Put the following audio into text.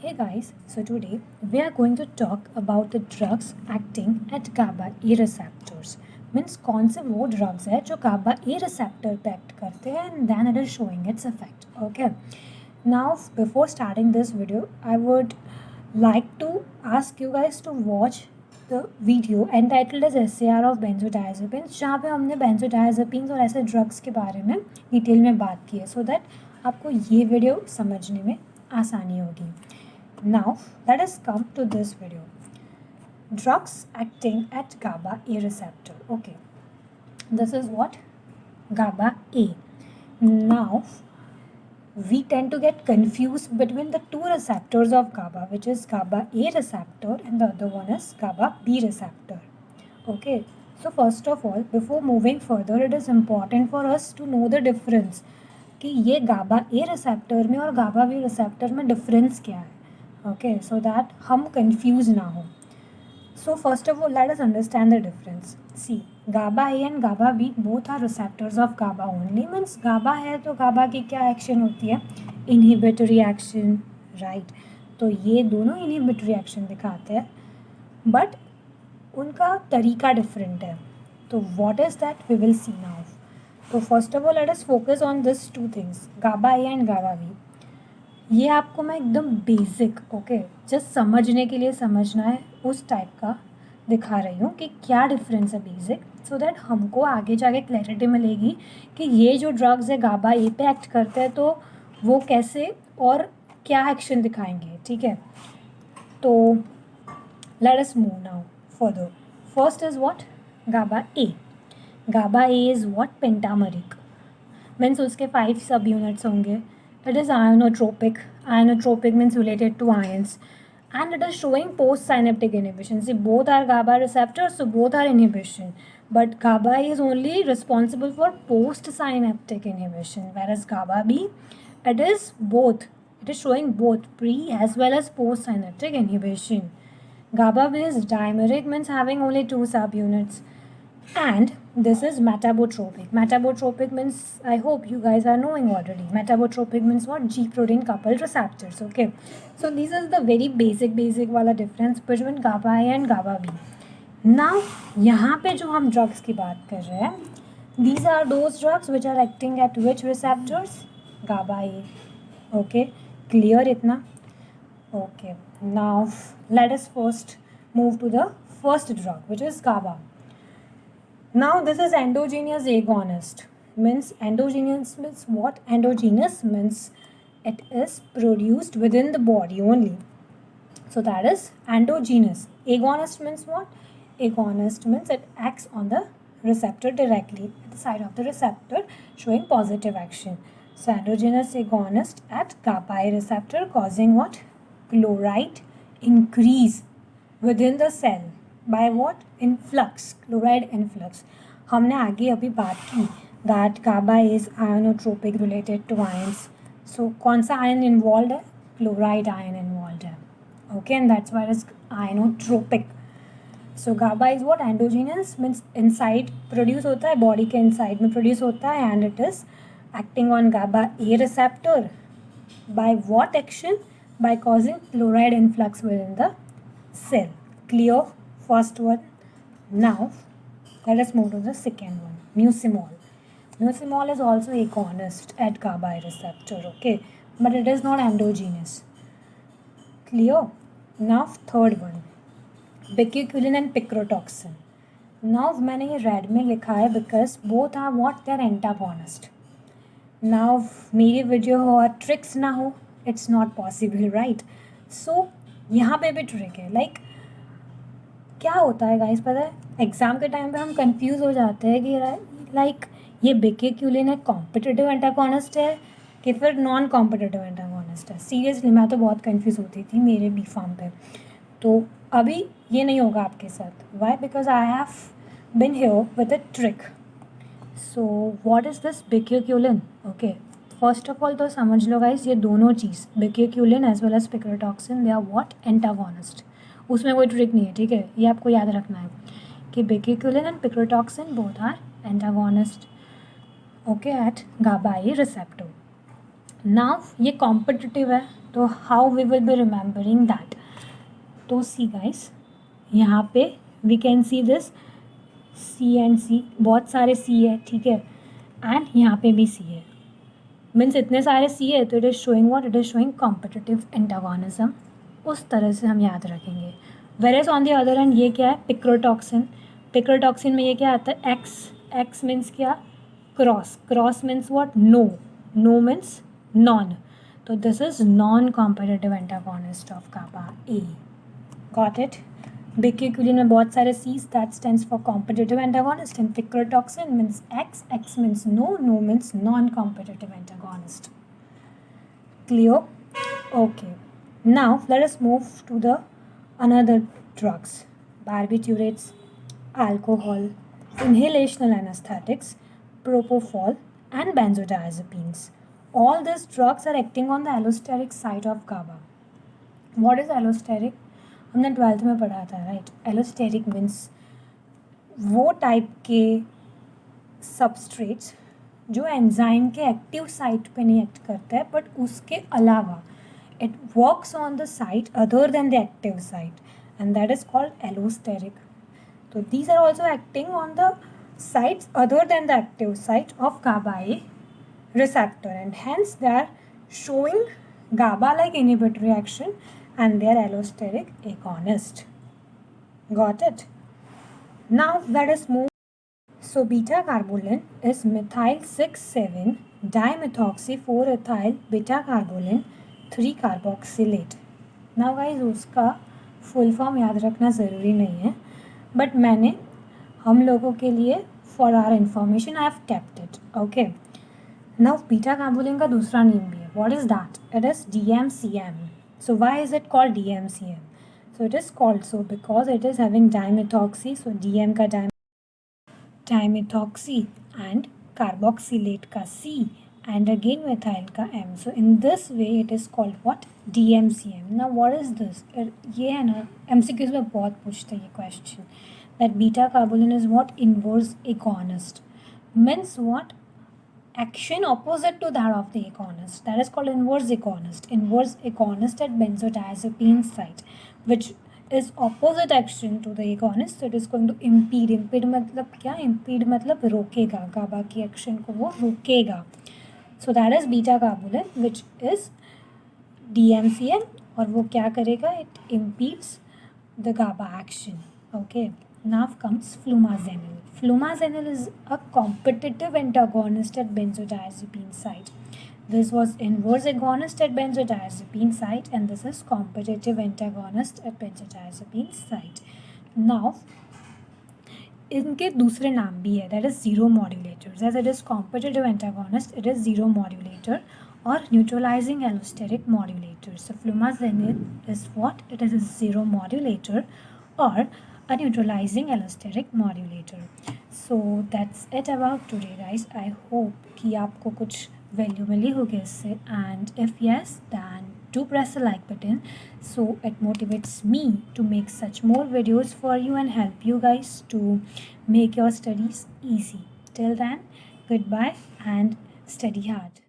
Hey guys, so today we are going to talk about the drugs acting at GABA A receptors. Means कौन से वो drugs है जो GABA A receptor पे act करते हैं and then it is showing its effect. Okay. Now before starting this video, I would like to ask you guys to watch the video entitled as SAR of benzodiazepines जहाँ पे हमने benzodiazepines और ऐसे drugs के बारे में detail में बात की है so that आपको ये वीडियो समझने में आसानी होगी. Now let us come to this video. Drugs acting at GABA A receptor. Okay, this is what GABA A. Now we tend to get confused between the two receptors of GABA, which is GABA A receptor and the other one is GABA B receptor. Okay, so first of all, before moving further, it is important for us to know the difference कि ये GABA A receptor में और GABA B receptor में difference क्या है. Okay, so that हम confuse ना हो. So first of all, let us understand the difference. See, GABA A and GABA B both are receptors of GABA only. Means GABA है तो GABA की क्या action होती है? Inhibitory action, right? तो ये दोनों inhibitory action दिखाते हैं, but उनका तरीका different है. तो what is that? We will see now. तो first of all, let us focus on these two things, GABA A and GABA B. ये आपको मैं एकदम बेसिक जस्ट समझने के लिए समझना है उस टाइप का दिखा रही हूँ कि क्या डिफरेंस है बेसिक, सो दैट हमको आगे जाके क्लैरिटी मिलेगी कि ये जो ड्रग्स है गाबा ए पे एक्ट करते हैं तो वो कैसे और क्या एक्शन दिखाएंगे. ठीक है, तो let us move now further. First is what GABA A. GABA A is what pentameric. Means उसके 5 सब यूनिट्स होंगे. It is ionotropic. Ionotropic means related to ions. And it is showing postsynaptic inhibition. See, both are GABA receptors, so both are inhibition. But GABA is only responsible for postsynaptic inhibition, whereas GABA B, it is both. It is showing both pre as well as postsynaptic inhibition. GABA B is dimeric, means having only 2 subunits. And this is metabotropic. Metabotropic means, I hope you guys are knowing already. Metabotropic means what? G protein coupled receptors. Okay, so this is the very basic वाला difference between GABA A and GABA B. Now यहाँ पे जो हम drugs की बात कर रहे हैं, these are those drugs which are acting at which receptors? GABA A. Okay, clear इतना? Okay, now let us first move to the first drug, which is GABA. Now this is endogenous agonist. Means endogenous means what? Endogenous means it is produced within the body only. So that is endogenous. Agonist means what? Agonist means it acts on the receptor directly at the side of the receptor, showing positive action. So endogenous agonist at GABA A receptor causing what? Chloride increase within the cell. By what? Influx, chloride influx. हमने आगे अभी बात की that GABA is ionotropic related to ions. So कौन सा ion involved है? Chloride ion involved है. Okay, and that's why it is ionotropic. So GABA is what? Endogenous means inside produce होता है, body के inside में produce होता है, and it is acting on GABA A receptor. By what action? By causing chloride influx within the cell. Clear? First one. Now let us move to the second one, mucimol. Mucimol is also agonist at GABA A receptor, okay, but it is not endogenous. Clear? Now third one, bicuculin and picrotoxin. Now मैंने ये red में लिखा है because both are what? They are antagonist. Now मेरी video हो और tricks ना हो, it's not possible, right? So यहाँ पे भी ट्रिक है. लाइक क्या होता है गाइस पता है, एग्ज़ाम के टाइम पे हम कंफ्यूज हो जाते हैं कि लाइक ये बिक्यूलिन है कॉम्पिटिटिव एंटागोनिस्ट है कि फिर नॉन कॉम्पिटिटिव एंटागोनिस्ट है. सीरियसली मैं तो बहुत कंफ्यूज होती थी मेरे बी फार्म पे. तो अभी ये नहीं होगा आपके साथ. Why? Because I have been here with a trick. So what is this bicuculline? Okay, first of all तो समझ लो गाइस, ये दोनों चीज़ bicuculline as well as picrotoxin they are what? Antagonist. उसमें कोई ट्रिक नहीं है. ठीक है, ये आपको याद रखना है कि bicuculline and picrotoxin both are antagonist okay at GABA A receptor. Now ये कॉम्पिटिटिव है तो how we will be remembering that? तो सी गाइस, यहाँ पे we can see this C and C, बहुत सारे सी है, ठीक है, एंड यहाँ पे भी सी है, मीन्स इतने सारे सी है, तो it is showing what? It is showing competitive antagonism. उस तरह से हम याद रखेंगे। वेरेस ऑन द अदर हैंड ये क्या है? पिक्रोटॉक्सिन। पिक्रोटॉक्सिन में ये क्या आता है? एक्स। एक्स मीन्स क्या? Cross. Cross means what? No. No means non. तो this is non competitive antagonist of GABA A. Got it? Bicuculline में बहुत सारे C's, that stands for competitive antagonist, and picrotoxin means X, X means no, no means non competitive antagonist. Clear? Okay. Now let us move to the another drugs: barbiturates, alcohol, inhalational anesthetics, propofol, and benzodiazepines. All these drugs are acting on the allosteric site of GABA. What is allosteric? हमने 12th में पढ़ा था, right? Allosteric means वो type के substrates जो enzyme के active site पे नहीं एक्ट करता है, बट उसके अलावा it works on the site other than the active site, and that is called allosteric. तो these are also acting on the sites other than the active site of GABA A receptor, and hence they are showing GABA like inhibitory action and they are allosteric agonist. Got it? Now let us move. So beta carbolin is methyl 6,7 dimethoxy 4-ethyl beta carbolin 3 carboxylate. Now guys, उसका full form याद रखना ज़रूरी नहीं है, but मैंने हम लोगों के लिए for our information I have kept it. Okay. Now beta carboline का दूसरा नेम भी है. What is that? It is DMCM. So why is it called DMCM? So it is called so because it is having dimethoxy. सो DM का dimethoxy and carboxylate का C and again methyl का M. So in this way it is called what? DMCM. Now what is this? ये है ना, MCQs में बहुत पूछते हैं ये question, that beta carbolin is what? Inverse agonist. Means what? Action opposite to that of the agonist. That is called inverse agonist. Inverse agonist at benzodiazepine site, which is opposite action to the agonist. So it is going to impede. Impede मतलब क्या? Impede मतलब रोकेगा, GABA की action को वो रोकेगा. So that is beta carbolin, which is DMCM, और वो क्या करेगा? It impedes the GABA action. Okay. Now comes flumazenil. Flumazenil is a competitive antagonist at benzodiazepine site. This was inverse agonist at benzodiazepine site, and this is competitive antagonist at benzodiazepine site. Now इनके दूसरे नाम भी है, that is zero modulators. As it is competitive antagonist, it is zero modulator और neutralising allosteric modulator. So flumazenil is what? It is a zero modulator और a neutralizing allosteric modulator. So that's it about today guys. I hope कि आपको कुछ value मिली होगी इससे, and if yes, then do press the like button, so it motivates me to make such more videos for you and help you guys to make your studies easy. Till then, goodbye and study hard.